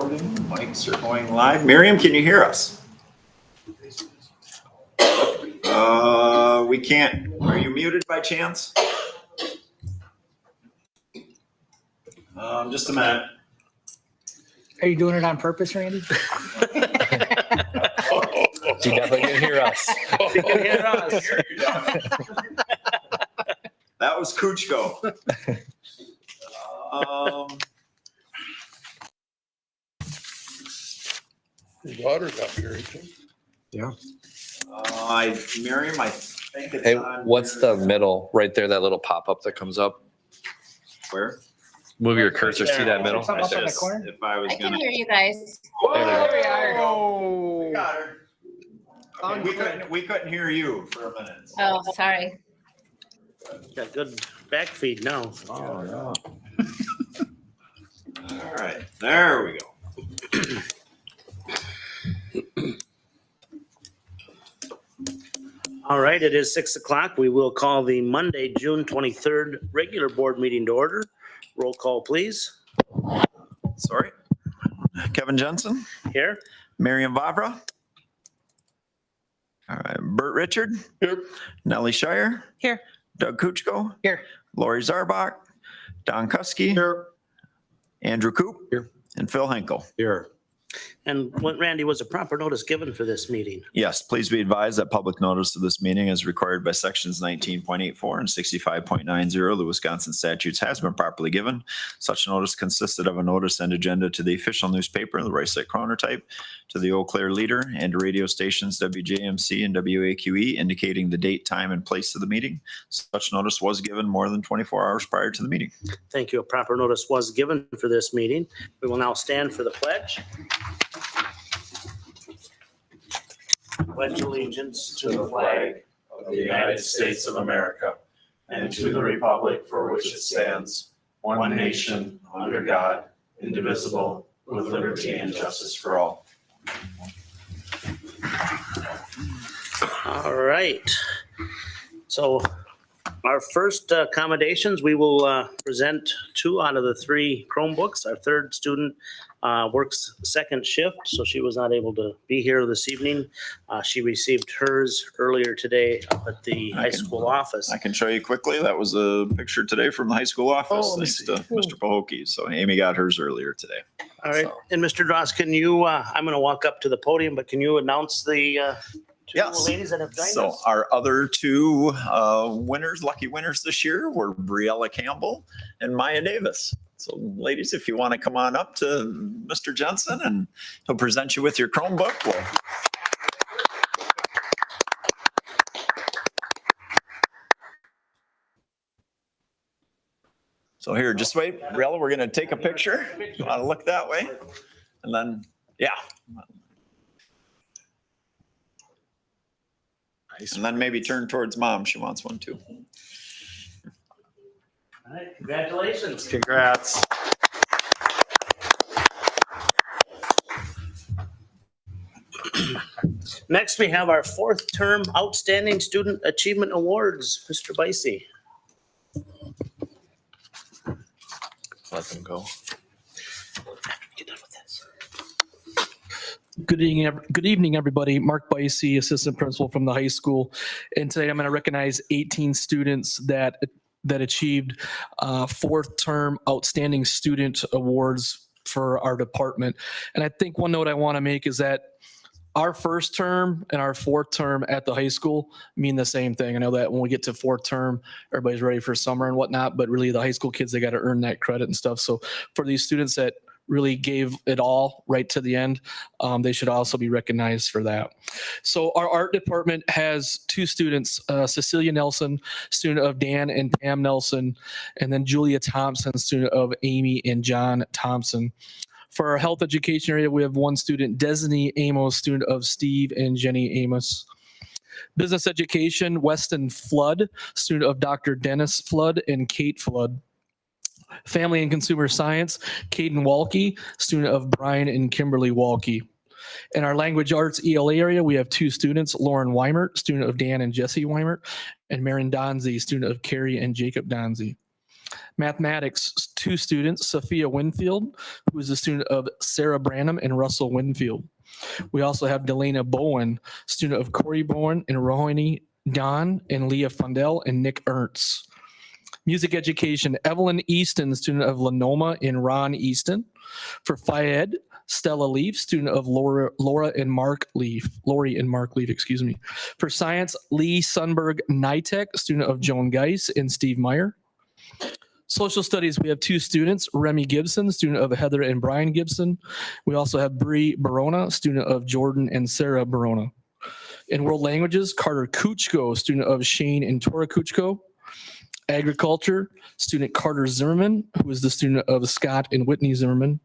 Mics are going live. Miriam, can you hear us? We can't. Are you muted by chance? Just a minute. Are you doing it on purpose, Randy? She definitely can hear us. She can hear us. That was Kuchko. Your daughter got married too. Miriam, I think it's Hey, on. what's the middle right there? That little pop up that comes up. Where? Move your cursor. See that middle? Something up in the Just, corner? if I was I can gonna. hear you guys. There we are. We got her. Okay, we couldn't hear you for a minute. Oh, sorry. Got good back feed now. Oh, no. All right, there we go. All right, it is 6 o'clock. We will call the Monday, June 23rd regular board meeting to order. Roll call, please. Sorry. Kevin Jensen, Here. Miriam Vavra. All right, Bert Richard. Here. Nellie Shire. Here. Doug Kuchko. Here. Lori Zarbach. Don Kuski. Here. Andrew Coop. Here. And Phil Henkel. Here. And what, Randy, was a proper notice given for this meeting? Yes, please be advised that public notice of this meeting as required by sections 19.84 and 65.90 of the Wisconsin statutes has been properly given. Such notice consisted of a notice and agenda to the official newspaper, the Rice Lake Chronotype, to the Eau Claire Leader, and to radio stations WJMC and WAQE indicating the date, time, and place of the meeting. Such notice was given more than 24 hours prior to the meeting. Thank you. A proper notice was given for this meeting. We will now stand for the pledge. Pledge allegiance to the flag of the United States of America and to the republic for which it stands, one nation, under God, indivisible, with liberty and justice for all. All right. So our first accommodations, we will present 2 out of the 3 Chromebooks. Our third student works second shift, so she was not able to be here this evening. She received hers earlier today up at the high school office. I can show you quickly. That was a picture today from the high school office, Oh, let me thanks to Mr. Pahokee. So Amy got hers earlier today. All right. And Mr. Dross, can you, I'm going to walk up to the podium, but can you announce the 2 Yes. ladies that have joined So us? our other 2 winners, lucky winners this year were Briella Campbell and Maya Davis. So ladies, if you want to come on up to Mr. Jensen and he'll present you with your Chromebook. So here, just wait, Briella, we're going to take a picture. You want to look that way? And then, yeah. And then maybe turn towards mom. She wants one too. All right. Congratulations. Congrats. Next, we have our 4th term Outstanding Student Achievement Awards. Mr. Bicey. Let them go. Get done with this. Good evening, everybody. Mark Bicey, assistant principal from the high school. And today I'm going to recognize 18 students that achieved 4th term Outstanding Student Awards for our department. And I think one note I want to make is that our 1st term and our 4th term at the high school mean the same thing. I know that when we get to 4th term, everybody's ready for summer and whatnot, but really the high school kids, they got to earn that credit and stuff. So for these students that really gave it all right to the end, they should also be recognized for that. So our art department has 2 students, Cecilia Nelson, student of Dan and Pam Nelson, and then Julia Thompson, student of Amy and John Thompson. For our health education area, we have 1 student, Desney Amos, student of Steve and Jenny Amos. Business education, Weston Flood, student of Dr. Dennis Flood and Kate Flood. Family and consumer science, Caden Walke, student of Brian and Kimberly Walke. In our language arts ELA area, we have 2 students, Lauren Weimert, student of Dan and Jesse Weimert, and Marin Donzi, student of Carrie and Jacob Donzi. Mathematics, 2 students, Sophia Winfield, who is a student of Sarah Branham and Russell Winfield. We also have Delana Bowen, student of Corey Bowen and Rohini Don and Leah Fundell and Nick Ernst. Music education, Evelyn Easton, student of Lenoma and Ron Easton. For Phi-Ed, Stella Leaf, student of Lori and Mark Leaf, excuse me. For science, Lee Sunberg Nitek, student of Joan Geis and Steve Meyer. Social studies, we have 2 students, Remy Gibson, student of Heather and Brian Gibson. We also have Bree Barona, student of Jordan and Sarah Barona. In world languages, Carter Kuchko, student of Shane and Tora Kuchko. Agriculture, student Carter Zimmerman, who is the student of Scott and Whitney Zimmerman.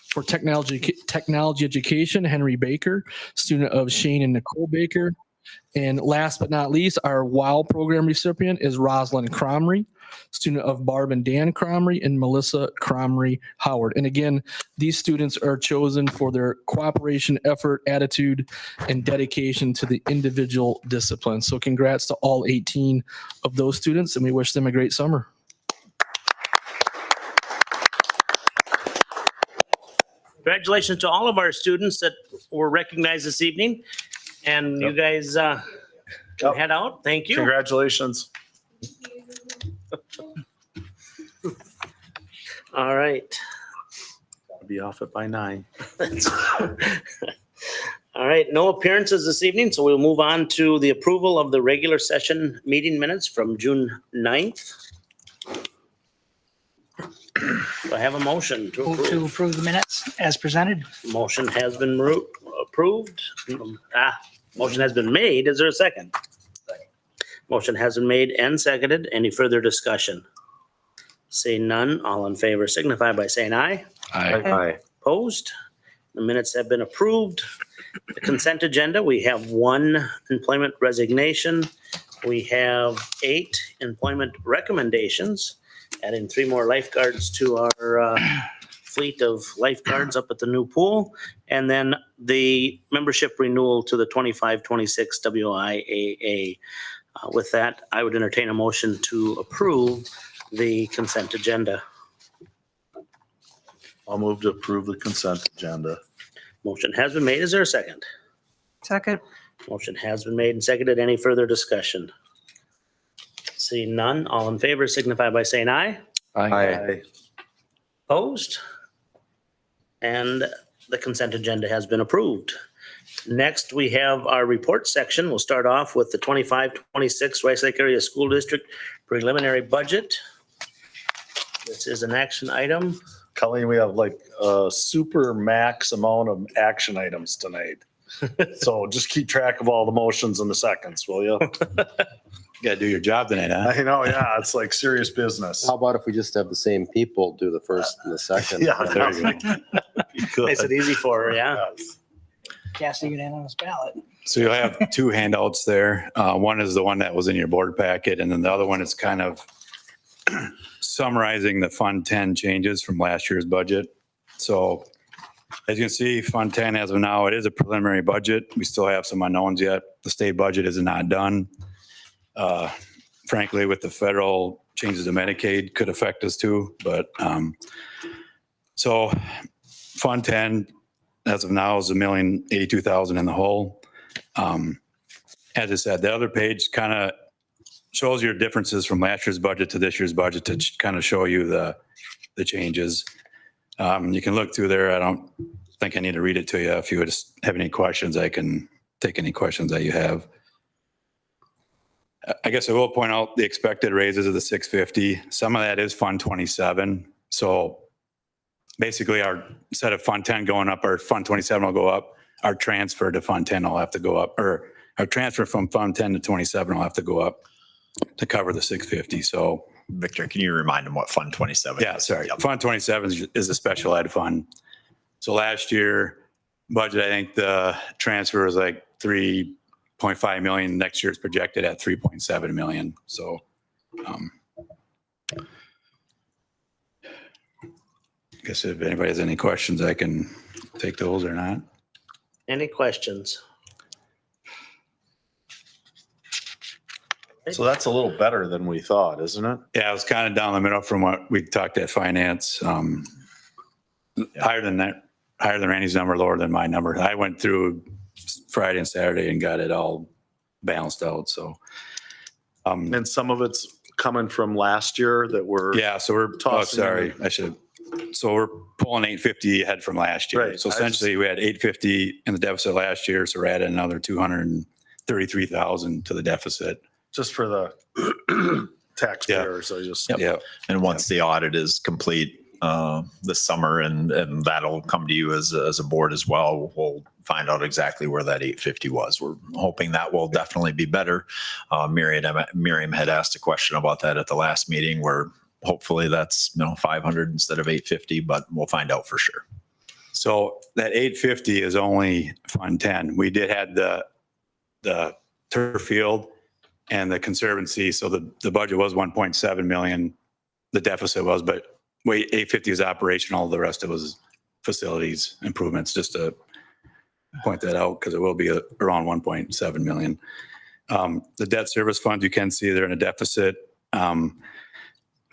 For technology education, Henry Baker, student of Shane and Nicole Baker. And last but not least, our WOW program recipient is Rosalind Cromry, student of Barb and Dan Cromry and Melissa Cromry Howard. And again, these students are chosen for their cooperation, effort, attitude, and dedication to the individual discipline. So congrats to all 18 of those students, and we wish them a great summer. Congratulations to all of our students that were recognized this evening. And you guys can head out. Thank you. Congratulations. All right. I'll be off it by 9. All right, no appearances this evening, so we'll move on to the approval of the regular session meeting minutes from June 9th. Do I have a motion to Move to approve? approve the minutes as presented. Motion has been approved. Motion has been made. Is there a second? Motion has been made and seconded. Any further discussion? Say none. All in favor signify by saying aye. Aye. Opposed? The minutes have been approved. The consent agenda, we have 1 employment resignation. We have 8 employment recommendations. adding 3 more lifeguards to our fleet of lifeguards up at the new pool. And then the membership renewal to the 25-26 WIAA. With that, I would entertain a motion to approve the consent agenda. I'll move to approve the consent agenda. Motion has been made. Is there a second? Second. Motion has been made and seconded. Any further discussion? Seeing none, all in favor signify by saying aye. Aye. Opposed? And the consent agenda has been approved. Next, we have our report section. We'll start off with the 25-26 Rice Lake Area School District preliminary budget. This is an action item. Colleen, we have like a super max amount of action items tonight. So just keep track of all the motions and the seconds, will you? Got to do your job tonight, huh? I know, yeah, it's like serious business. How about if we just have the same people do the first and the second? Yeah, There you go. Makes it easy for her, yeah. Cast a unanimous ballot. So you'll have 2 handouts there. One is the one that was in your board packet, and then the other one is kind of summarizing the Fund 10 changes from last year's budget. So as you can see, Fund 10 as of now, it is a preliminary budget. We still have some unknowns yet. The state budget is not done. Frankly, with the federal changes to Medicaid could affect us too, but so Fund 10 as of now is $1,082,000 in the hole. As I said, the other page kind of shows your differences from last year's budget to this year's budget to kind of show you the changes. You can look through there. I don't think I need to read it to you. If you would just have any questions, I can take any questions that you have. I guess I will point out the expected raises of the 650. Some of that is Fund 27. So basically instead of Fund 10 going up, our Fund 27 will go up. Our transfer to Fund 10 will have to go up, or our transfer from Fund 10 to 27 will have to go up to cover the 650. So Victor, can you remind them what Fund 27 is? yeah, sorry. Yep. Fund 27 is a special ed fund. So last year budget, I think the transfer was like 3.5 million. Next year's projected at 3.7 million. So, I guess if anybody has any questions, I can take those or not. Any questions? So that's a little better than we thought, isn't it? Yeah, it was kind of down the middle from what we talked at finance. Higher than that, higher than Randy's number, lower than my number. I went through Friday and Saturday and got it all balanced out. So, And some of it's coming from last year that we're. yeah, so we're, Tossing sorry, so we're pulling 850 ahead from last year. Right, So I essentially we had 850 in the deficit last year. So we're adding another 233,000 to the deficit. Just for the taxpayers, I just. Yeah. And once the audit is complete this summer, and that'll come to you as a board as well, we'll find out exactly where that 850 was. We're hoping that will definitely be better. Miriam had asked a question about that at the last meeting, where hopefully that's 500 instead of 850, but we'll find out for sure. So that 850 is only Fund 10. We did have the turf field and the conservancy. So the budget was 1.7 million. The deficit was, but 850 is operational. The rest of it was facilities improvements, just to point that out, because it will be around 1.7 million. The debt service fund, you can see they're in a deficit.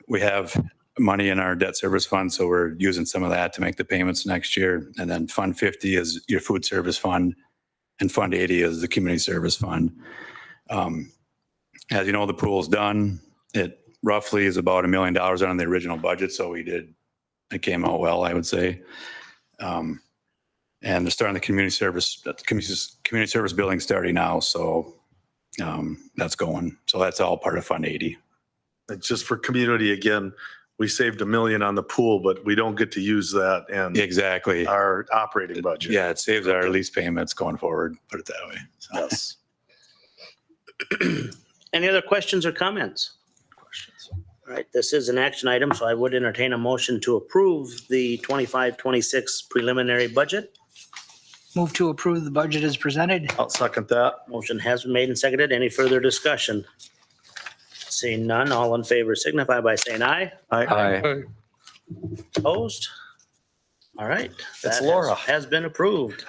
We have money in our debt service fund, so we're using some of that to make the payments next year. And then Fund 50 is your food service fund, and Fund 80 is the community service fund. As you know, the pool's done. It roughly is about $1 million on the original budget, so it came out well, I would say. And they're starting the community service building starting now, so that's going. So that's all part of Fund 80. And just for community, again, we saved $1 million on the pool, but we don't get to use that in Exactly. our operating budget. Yeah, it saves our lease payments going forward, put it that way. So. Yes. Any other questions or comments? All right, this is an action item, so I would entertain a motion to approve the 25-26 preliminary budget. Move to approve the budget as presented. I'll second that. Motion has been made and seconded. Any further discussion? Seeing none, all in favor signify by saying aye. Aye. Opposed? All right. It's that Laura. Has been approved.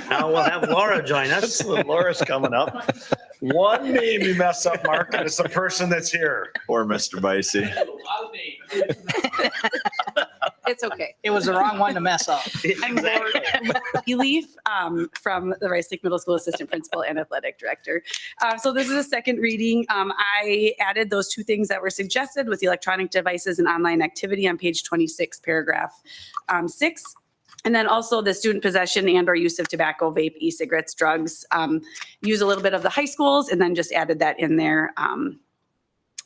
Now we'll have Laura join us. Laura's coming up. One name you mess up, Mark, and it's the person that's here. Or Mr. Bicey. It's okay. It was the wrong one to mess up. I'm Lori Leaf from the Rice Lake Middle School Assistant Principal and Athletic Director. So this is a second reading. I added those two things that were suggested with the electronic devices and online activity on page 26, paragraph 6. And then also the student possession and or use of tobacco, vape, e-cigarettes, drugs. Use a little bit of the high schools and then just added that in there.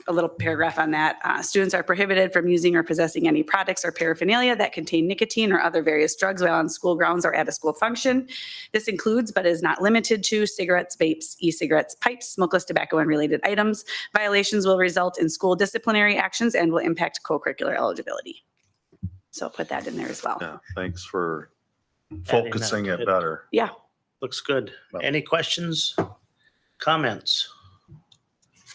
A little paragraph on that. Students are prohibited from using or possessing any products or paraphernalia that contain nicotine or other various drugs while on school grounds or at a school function. This includes, but is not limited to, cigarettes, vapes, e-cigarettes, pipes, smokeless tobacco, and related items. Violations will result in school disciplinary actions and will impact co-curricular eligibility. So I'll put that in there as well. Yeah, thanks for Adding focusing that. it better. Yeah. Looks good. Any questions, comments?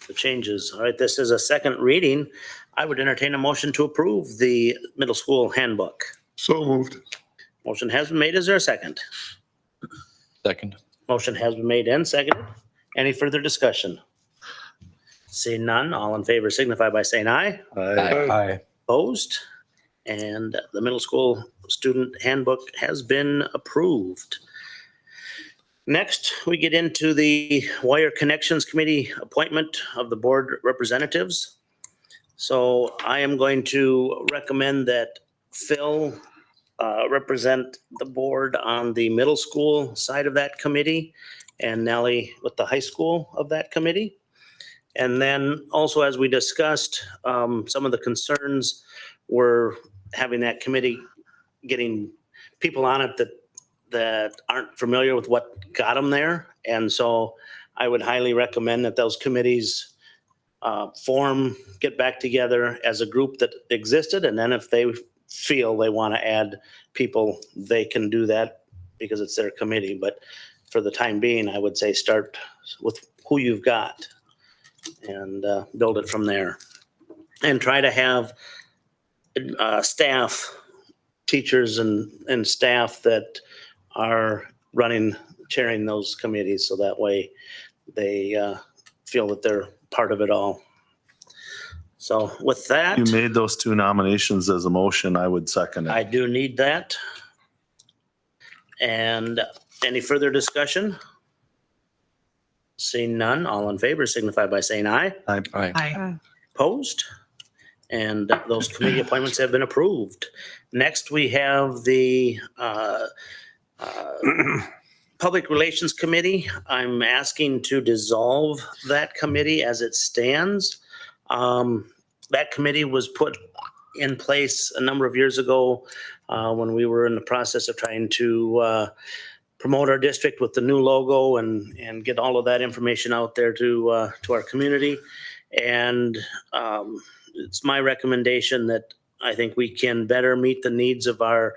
The changes. All right, this is a second reading. I would entertain a motion to approve the middle school handbook. So moved. Motion has been made. Is there a second? Second. Motion has been made and seconded. Any further discussion? Seeing none, all in favor signify by saying aye. Aye. Opposed? And the middle school student handbook has been approved. Next, we get into the Wire Connections Committee appointment of the board representatives. So I am going to recommend that Phil represent the board on the middle school side of that committee and Nellie with the high school of that committee. And then also, as we discussed, some of the concerns were having that committee getting people on it that aren't familiar with what got them there. And so I would highly recommend that those committees get back together as a group that existed. And then if they feel they want to add people, they can do that because it's their committee. But for the time being, I would say start with who you've got and build it from there. And try to have staff, teachers and staff that are chairing those committees. So that way they feel that they're part of it all. So with that, You made those two nominations as a motion. I would second I it. do need that. And any further discussion? Seeing none, all in favor signify by saying aye. Aye. Opposed? And those committee appointments have been approved. Next, we have the Public Relations Committee. I'm asking to dissolve that committee as it stands. That committee was put in place a number of years ago when we were in the process of trying to promote our district with the new logo and get all of that information out there to our community. And it's my recommendation that I think we can better meet the needs of our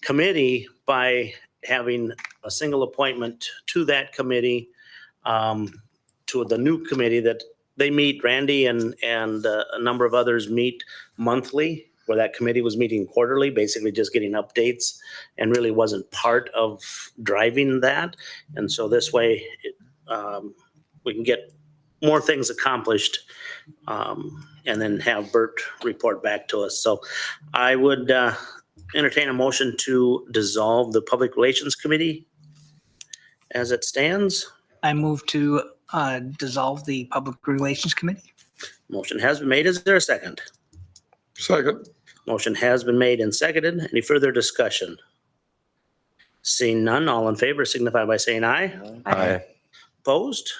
committee by having a single appointment to that committee, to the new committee that they meet. Randy and a number of others meet monthly, where that committee was meeting quarterly, basically just getting updates and really wasn't part of driving that. And so this way we can get more things accomplished and then have Bert report back to us. So I would entertain a motion to dissolve the Public Relations Committee as it stands. I move to dissolve the Public Relations Committee. Motion has been made. Is there a second? Second. Motion has been made and seconded. Any further discussion? Seeing none, all in favor signify by saying aye. Aye. Opposed?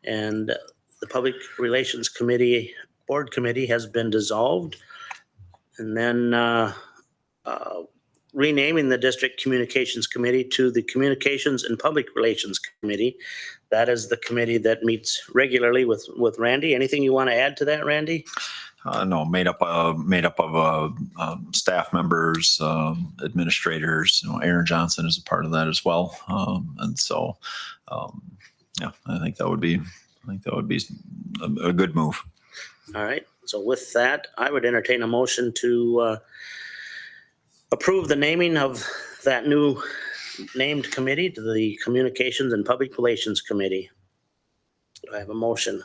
And the Public Relations Committee, Board Committee has been dissolved. And then renaming the District Communications Committee to the Communications and Public Relations Committee. That is the committee that meets regularly with Randy. Anything you want to add to that, Randy? No, made up of staff members, administrators. Aaron Johnson is a part of that as well. And so, yeah, I think that would be a good move. All right, so with that, I would entertain a motion to approve the naming of that new named committee to the Communications and Public Relations Committee. Do I have a motion?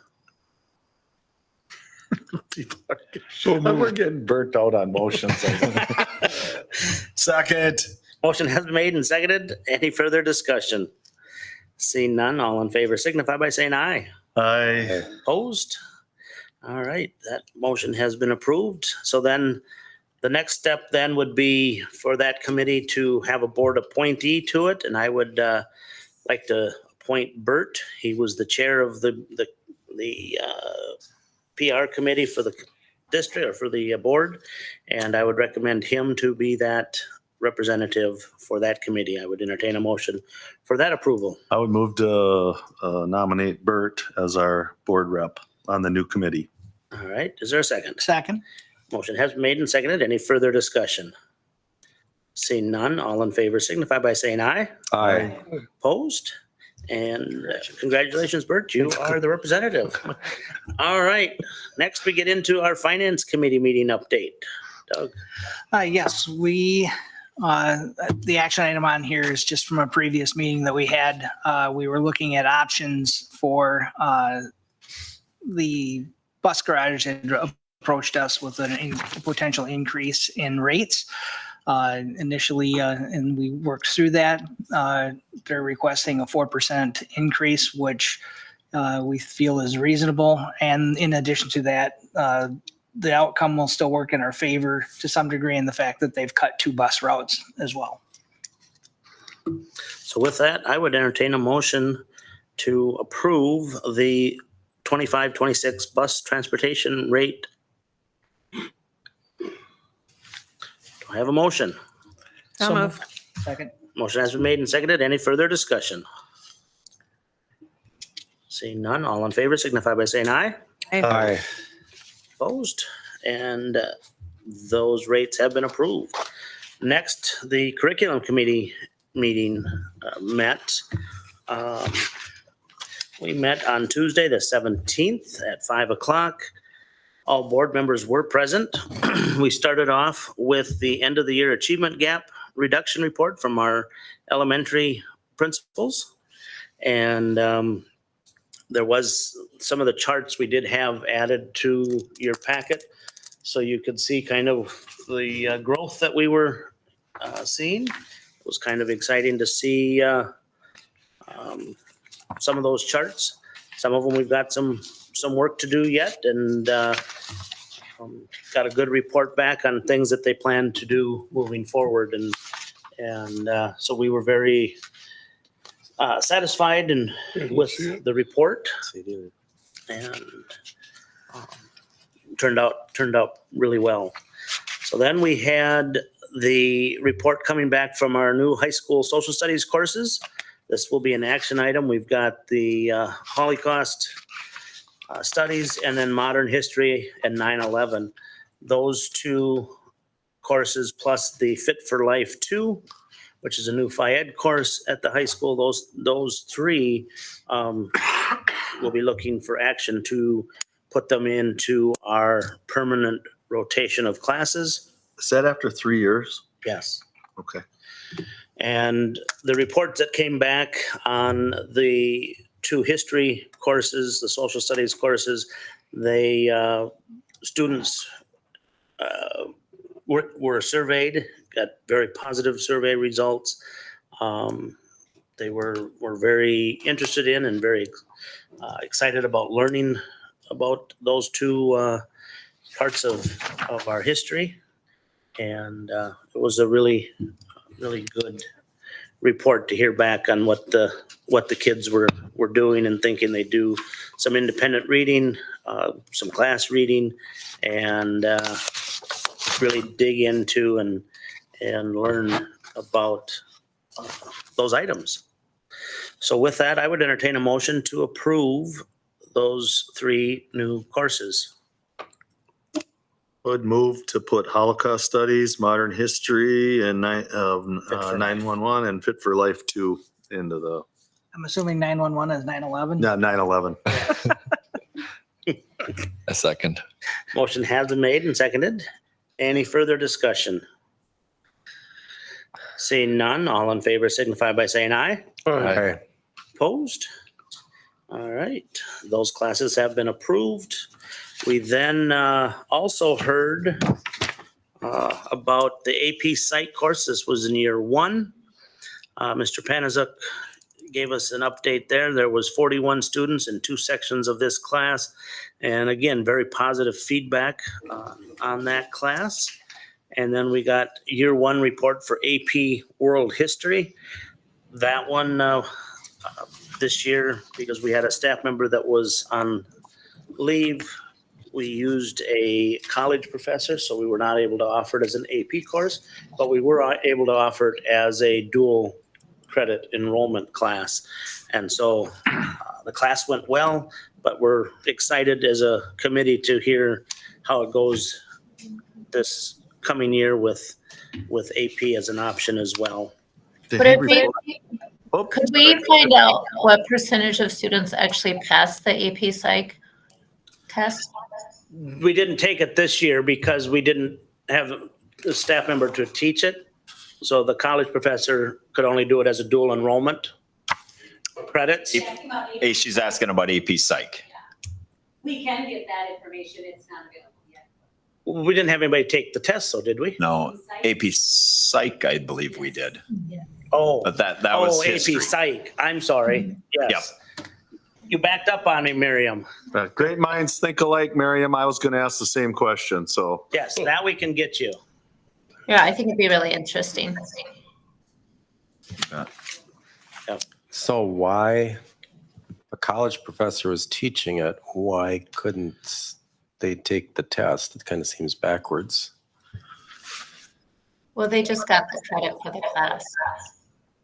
So We're moved. getting burnt out on motions. Second. Motion has been made and seconded. Any further discussion? Seeing none, all in favor signify by saying aye. Aye. Opposed? All right, that motion has been approved. So then the next step then would be for that committee to have a board appointee to it. And I would like to appoint Bert. He was the chair of the PR committee for the district or for the board. And I would recommend him to be that representative for that committee. I would entertain a motion for that approval. I would move to nominate Bert as our board rep on the new committee. All right, is there a second? Second. Motion has been made and seconded. Any further discussion? Seeing none, all in favor signify by saying aye. Aye. Opposed? And congratulations, Bert, you are the representative. All right, next we get into our finance committee meeting update. Doug? Yes, the action item on here is just from a previous meeting that we had. We were looking at options for the bus garage had approached us with a potential increase in rates initially, and we worked through that. They're requesting a 4% increase, which we feel is reasonable. And in addition to that, the outcome will still work in our favor to some degree in the fact that they've cut 2 bus routes as well. So with that, I would entertain a motion to approve the 25-26 bus transportation rate. Do I have a motion? So moved. Second. Motion has been made and seconded. Any further discussion? Seeing none, all in favor signify by saying aye. Aye. Opposed? And those rates have been approved. Next, the curriculum committee meeting met. We met on Tuesday, the 17th at 5 o'clock. All board members were present. We started off with the end of the year achievement gap reduction report from our elementary principals. And there was some of the charts we did have added to your packet. So you could see kind of the growth that we were seeing. It was kind of exciting to see some of those charts. Some of them we've got some work to do yet, and got a good report back on things that they plan to do moving forward. And so we were very satisfied and with the report, and turned out really well. So then we had the report coming back from our new high school social studies courses. This will be an action item. We've got the Holocaust studies and then modern history and 9/11. Those 2 courses plus the Fit for Life 2, which is a new Phi-Ed course at the high school. Those 3 will be looking for action to put them into our permanent rotation of classes. Is that after 3 years? Yes. Okay. And the reports that came back on the 2 history courses, the social studies courses, students were surveyed, got very positive survey results. They were very interested in and very excited about learning about those 2 parts of our history. And it was a really good report to hear back on what the kids were doing and thinking. They do some independent reading, some class reading, and really dig into and learn about those items. So with that, I would entertain a motion to approve those 3 new courses. Would move to put Holocaust studies, modern history, and 911 and Fit for Life 2 into the, I'm assuming 911 is 9/11. not 9/11. A second. Motion has been made and seconded. Any further discussion? Seeing none, all in favor signify by saying aye. Aye. Opposed? All right, those classes have been approved. We then also heard about the AP Psych course. This was in year one. Mr. Panazuk gave us an update there. There was 41 students in 2 sections of this class. And again, very positive feedback on that class. And then we got year one report for AP World History. That one this year, because we had a staff member that was on leave, we used a college professor, so we were not able to offer it as an AP course, but we were able to offer it as a dual credit enrollment class. And so the class went well, but we're excited as a committee to hear how it goes this coming year with AP as an option as well. Did Would he it be, report- could we find out what percentage of students actually pass the AP Psych test? We didn't take it this year because we didn't have a staff member to teach it. So the college professor could only do it as a dual enrollment credits. Hey, she's asking about AP Psych. We can get that information. It's not available yet. We didn't have anybody take the test, though, did we? No, AP Psych, I believe we did. Oh, But that was history. AP Psych. I'm sorry. Yes. You backed up on me, Miriam. Great minds think alike, Miriam. I was going to ask the same question, so. Yes, that we can get you. Yeah, I think it'd be really interesting. So why, a college professor was teaching it, why couldn't they take the test? It kind of seems backwards. Well, they just got the credit for the class.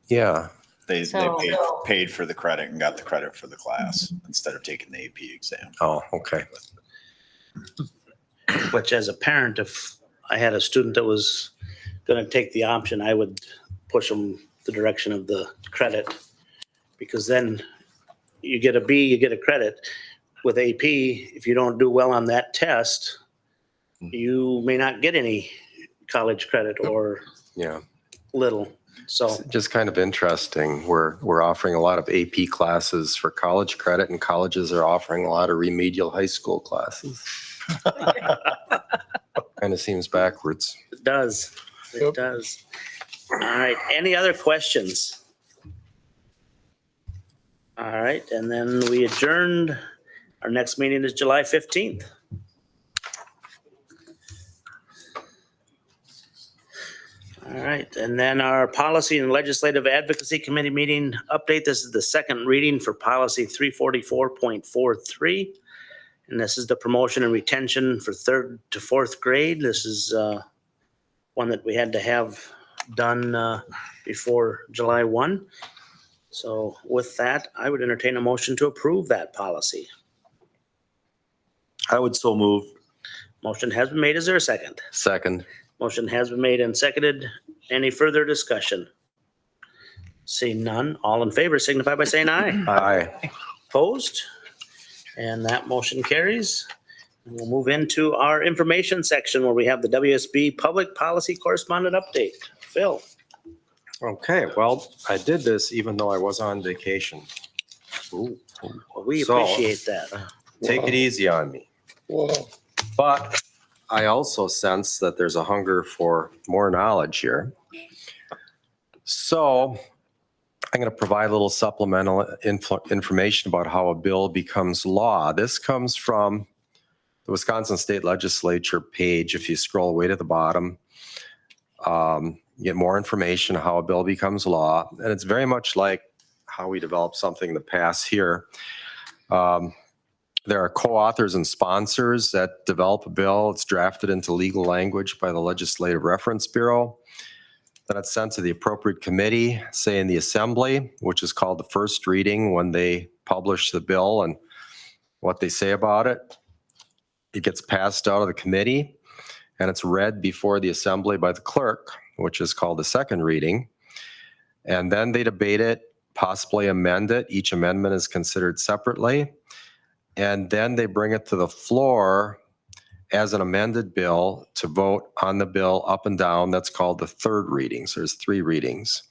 Yeah, They So- paid for the credit and got the credit for the class instead of taking the AP exam. oh, okay. Which as a parent, if I had a student that was going to take the option, I would push them the direction of the credit. Because then you get a B, you get a credit. With AP, if you don't do well on that test, you may not get any college credit or Yeah, little. So it's just kind of interesting. We're offering a lot of AP classes for college credit, and colleges are offering a lot of remedial high school classes. Kind of seems backwards. it does. It does. All right. Any other questions? All right. And then we adjourned. Our next meeting is July 15th. All right. And then our Policy and Legislative Advocacy Committee meeting update. This is the second reading for Policy 344.43. And this is the promotion and retention for 3rd to 4th grade. This is one that we had to have done before July 1. So with that, I would entertain a motion to approve that policy. I would so move. Motion has been made. Is there a second? Second, Motion has been made and seconded. Any further discussion? Seeing none, all in favor signify by saying aye. aye. Opposed? And that motion carries. And we'll move into our information section where we have the WSB Public Policy Correspondent Update. Phil? Okay, well, I did this even though I was on vacation. Well, we So- appreciate that. Take it easy on me. Whoa. But I also sense that there's a hunger for more knowledge here. So I'm going to provide a little supplemental information about how a bill becomes law. This comes from the Wisconsin State Legislature page. If you scroll way to the bottom, you get more information on how a bill becomes law. And it's very much like how we develop something in the past here. There are co-authors and sponsors that develop a bill. It's drafted into legal language by the Legislative Reference Bureau. Then it's sent to the appropriate committee, say in the Assembly, which is called the first reading when they publish the bill and what they say about it. It gets passed out of the committee and it's read before the Assembly by the clerk, which is called the second reading. And then they debate it, possibly amend it. Each amendment is considered separately. and then they bring it to the floor as an amended bill to vote on the bill up and down. That's called the third readings. There's 3 readings.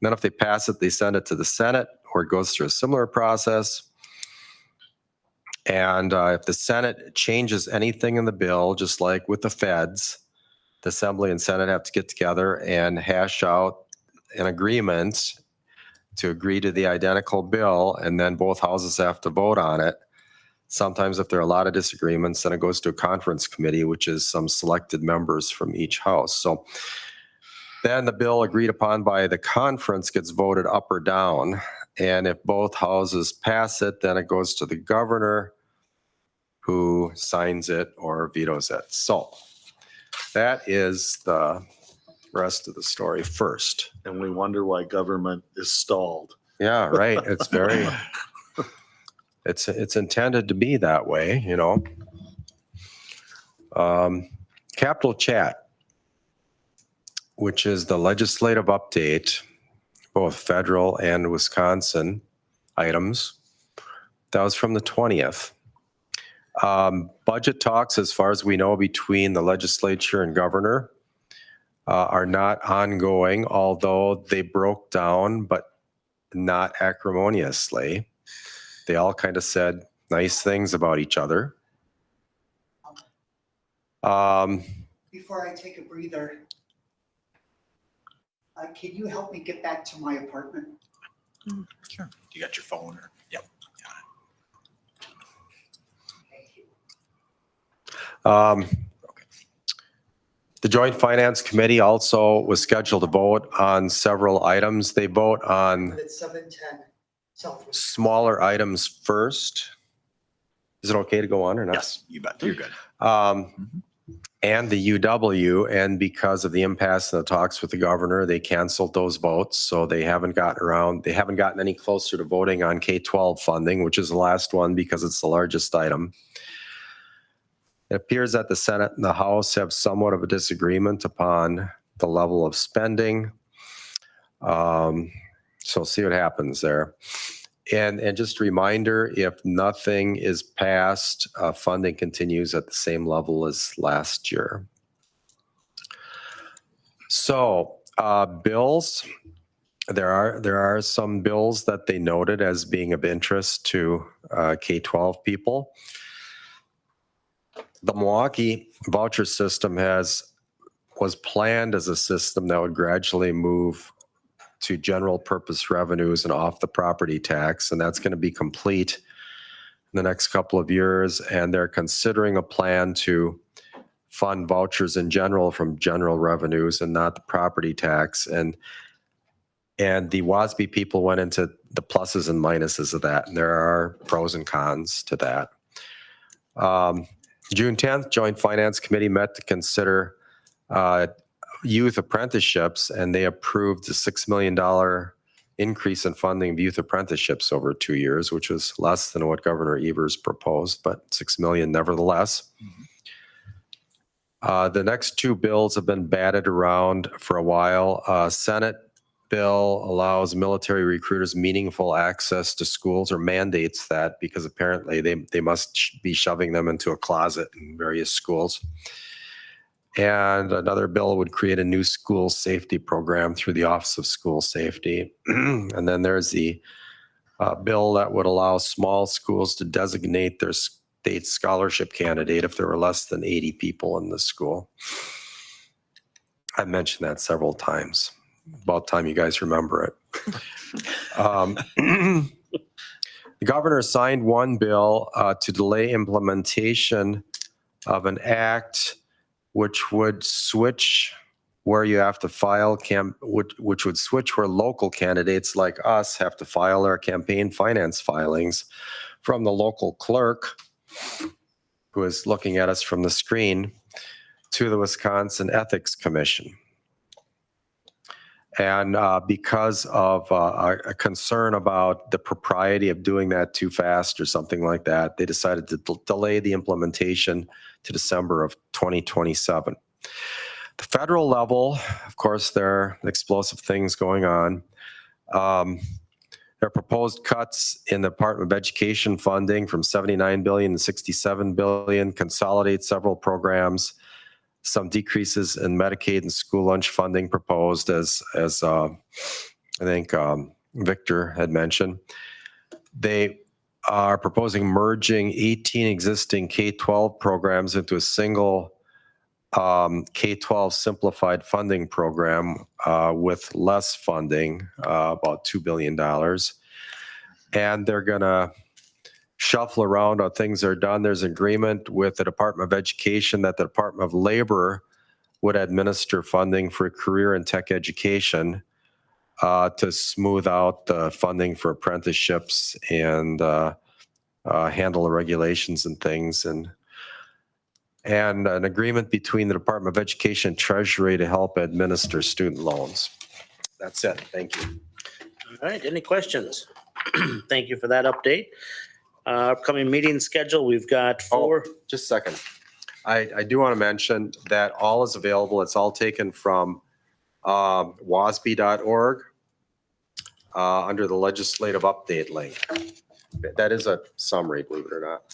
And then if they pass it, they send it to the Senate, where it goes through a similar process. And if the Senate changes anything in the bill, just like with the feds, the Assembly and Senate have to get together and hash out an agreement to agree to the identical bill, and then both houses have to vote on it. Sometimes if there are a lot of disagreements, then it goes to a conference committee, which is some selected members from each house. So then the bill agreed upon by the conference gets voted up or down. And if both houses pass it, then it goes to the governor, who signs it or vetoes it. So that is the rest of the story first. And we wonder why government is stalled. Yeah, right. It's very, it's intended to be that way, you know. Capital Chat, which is the legislative update, both federal and Wisconsin items. That was from the 20th. Budget talks, as far as we know, between the legislature and governor are not ongoing, although they broke down, but not acrimoniously. They all kind of said nice things about each other. Before I take a breather, can you help me get back to my apartment? Sure. You got your phone or? Yep. The Joint Finance Committee also was scheduled to vote on several items. They vote on It's 7:10. Southwood. smaller items first. Is it okay to go on or not? Yes, you bet. You're good. And the UW, and because of the impasse in the talks with the governor, they canceled those votes. So they haven't gotten any closer to voting on K-12 funding, which is the last one because it's the largest item. It appears that the Senate and the House have somewhat of a disagreement upon the level of spending. So see what happens there. And just a reminder, if nothing is passed, funding continues at the same level as last year. So bills, there are some bills that they noted as being of interest to K-12 people. The Milwaukee voucher system was planned as a system that would gradually move to general purpose revenues and off the property tax, and that's going to be complete in the next couple of years. And they're considering a plan to fund vouchers in general from general revenues and not the property tax. And the WASB people went into the pluses and minuses of that, and there are pros and cons to that. June 10th, Joint Finance Committee met to consider youth apprenticeships, and they approved a $6 million increase in funding of youth apprenticeships over 2 years, which was less than what Governor Evers proposed, but $6 million nevertheless. The next 2 bills have been batted around for a while. Senate bill allows military recruiters meaningful access to schools, or mandates that, because apparently they must be shoving them into a closet in various schools. And another bill would create a new school safety program through the Office of School Safety. And then there's the bill that would allow small schools to designate their state scholarship candidate if there were less than 80 people in the school. I mentioned that several times. About time you guys remember it. The governor signed one bill to delay implementation of an act which would switch where you have to file, which would switch where local candidates like us have to file our campaign finance filings from the local clerk, who is looking at us from the screen, to the Wisconsin Ethics Commission. And because of a concern about the propriety of doing that too fast or something like that, they decided to delay the implementation to December of 2027. The federal level, of course, there are explosive things going on. There are proposed cuts in the Department of Education funding from 79 billion to 67 billion, consolidate several programs, some decreases in Medicaid and school lunch funding proposed as I think Victor had mentioned. They are proposing merging 18 existing K-12 programs into a single K-12 simplified funding program with less funding, about $2 billion. And they're going to shuffle around how things are done. There's agreement with the Department of Education that the Department of Labor would administer funding for career and tech education to smooth out the funding for apprenticeships and handle the regulations and things. And an agreement between the Department of Education and Treasury to help administer student loans. That's it. Thank you. All right, any questions? Thank you for that update. Upcoming meeting schedule, we've got 4. Just a second. I do want to mention that all is available. It's all taken from wasb.org under the legislative update link. That is a summary, believe it or not.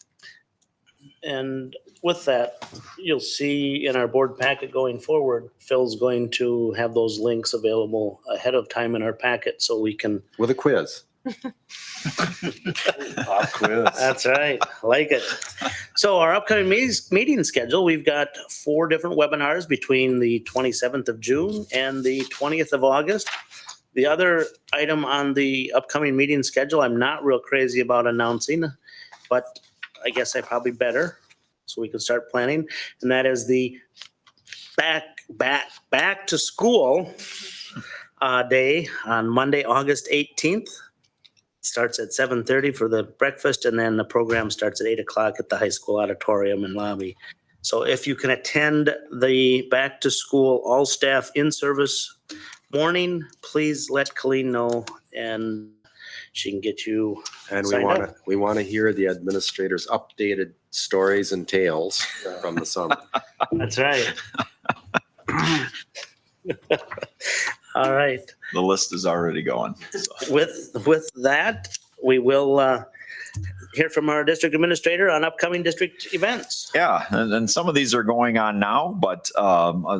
And with that, you'll see in our board packet going forward, Phil's going to have those links available ahead of time in our packet so we can. With a quiz. Pop quiz. That's right. I like it. So our upcoming meeting schedule, we've got 4 different webinars between the 27th of June and the 20th of August. The other item on the upcoming meeting schedule, I'm not real crazy about announcing, but I guess I probably better so we can start planning. And that is the back to school day on Monday, August 18th. Starts at 7:30 for the breakfast, and then the program starts at 8 o'clock at the high school auditorium and lobby. So if you can attend the back to school all staff in service morning, please let Colleen know and she can get you And signed up. we want to hear the administrators' updated stories and tales from the summer. That's right. All right. The list is already going. So. With that, we will hear from our district administrator on upcoming district events. Yeah, and some of these are going on now, but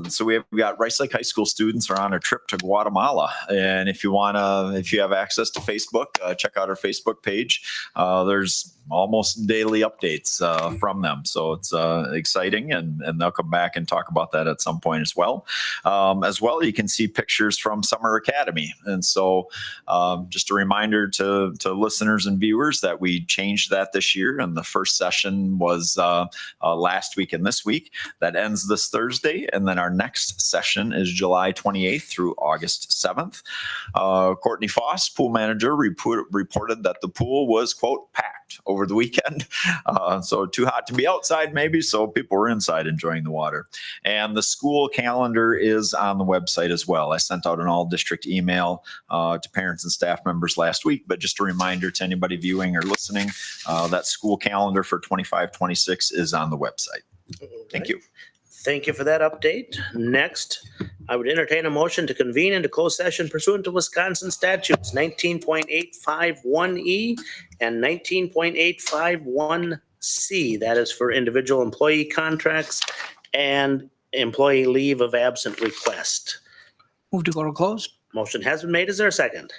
so we got Rice Lake High School students are on a trip to Guatemala, and if you have access to Facebook, check out our Facebook page. There's almost daily updates from them, so it's exciting, and they'll come back and talk about that at some point as well. You can see pictures from Summer Academy, and so just a reminder to listeners and viewers that we changed that this year, and the first session was last week and this week. That ends this Thursday, and then our next session is July 28th through August 7th. Courtney Foss, pool manager, reported that the pool was, quote, packed over the weekend. So too hot to be outside maybe, so people were inside enjoying the water. And the school calendar is on the website as well. I sent out an all district email to parents and staff members last week, but just a reminder to anybody viewing or listening, that school calendar for 25-26 is on the website. Thank you. Thank you for that update. Next, I would entertain a motion to convene into closed session pursuant to Wisconsin statutes 19.851E and 19.851C. That is for individual employee contracts and employee leave of absence request. Move to go to close. Motion has been made. Is there a second?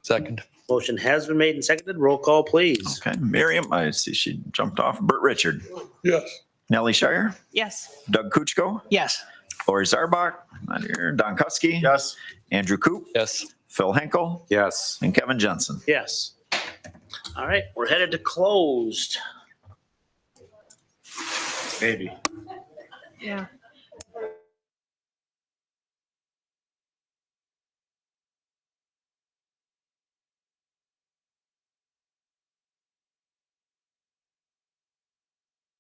Second. Motion has been made and seconded. Roll call, please. Okay, Miriam, I see she jumped off. Bert Richard, Yes. Nellie Shire, Yes. Doug Kuchko, Yes. Lori Zarbach, not here, Don Kutsky, Yes. Andrew Coop, Yes. Phil Henkel, Yes. and Kevin Jensen. Yes. All right, we're headed to closed. Maybe. Yeah.